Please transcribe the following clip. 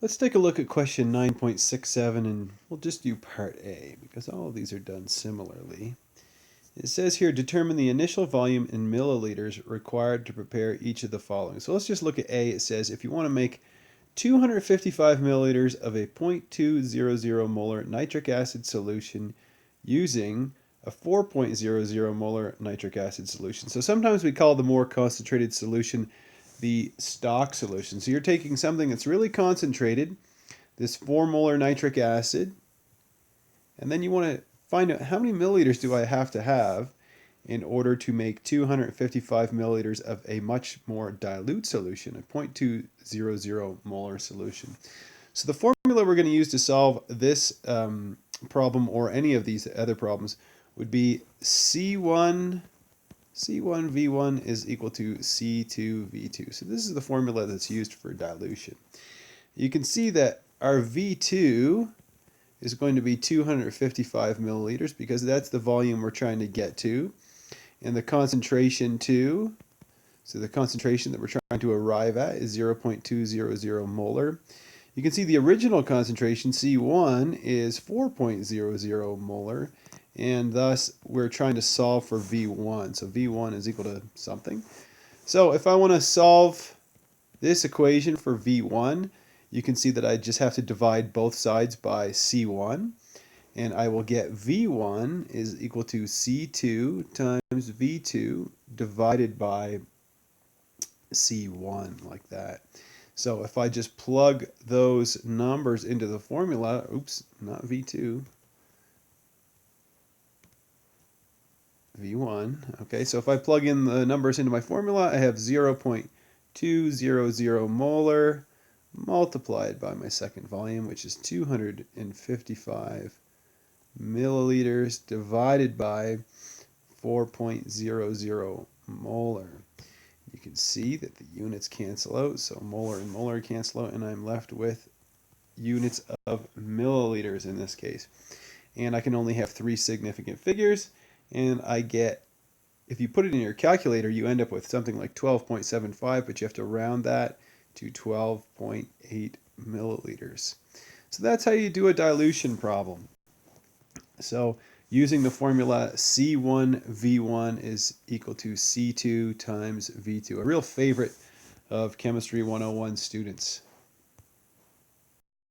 Let's take a look at question 9.67 and we'll just do part A because all of these are done similarly. It says here, determine the initial volume in milliliters required to prepare each of the following. So let's just look at A. It says if you want to make 255 milliliters of a 0.200 molar nitric acid solution using a 4.00 molar nitric acid solution. So sometimes we call the more concentrated solution the stock solution. So you're taking something that's really concentrated, this 4 molar nitric acid, and then you want to find out how many milliliters do I have to have in order to make 255 milliliters of a much more dilute solution, a 0.200 molar solution. So the formula we're going to use to solve this problem or any of these other problems would be C1V1 is equal to C2V2. So this is the formula that's used for dilution. You can see that our V2 is going to be 255 milliliters because that's the volume we're trying to get to. And the concentration too, so the concentration that we're trying to arrive at is 0.200 molar. You can see the original concentration, C1, is 4.00 molar, and thus we're trying to solve for V1. So V1 is equal to something. So if I want to solve this equation for V1, you can see that I just have to divide both sides by C1, and I will get V1 is equal to C2 times V2 divided by C1, like that. So if I just plug those numbers into the formula, oops, not V2, V1. Okay, so if I plug in the numbers into my formula, I have 0.200 molar multiplied by my second volume, which is 255 milliliters divided by 4.00 molar. You can see that the units cancel out, so molar and molar cancel out, and I'm left with units of milliliters in this case. And I can only have 3 significant figures, and I get, if you put it in your calculator, you end up with something like 12.75, but you have to round that to 12.8 milliliters. So that's how you do a dilution problem. So using the formula C1V1 is equal to C2 times V2, a real favorite of Chemistry 101 students.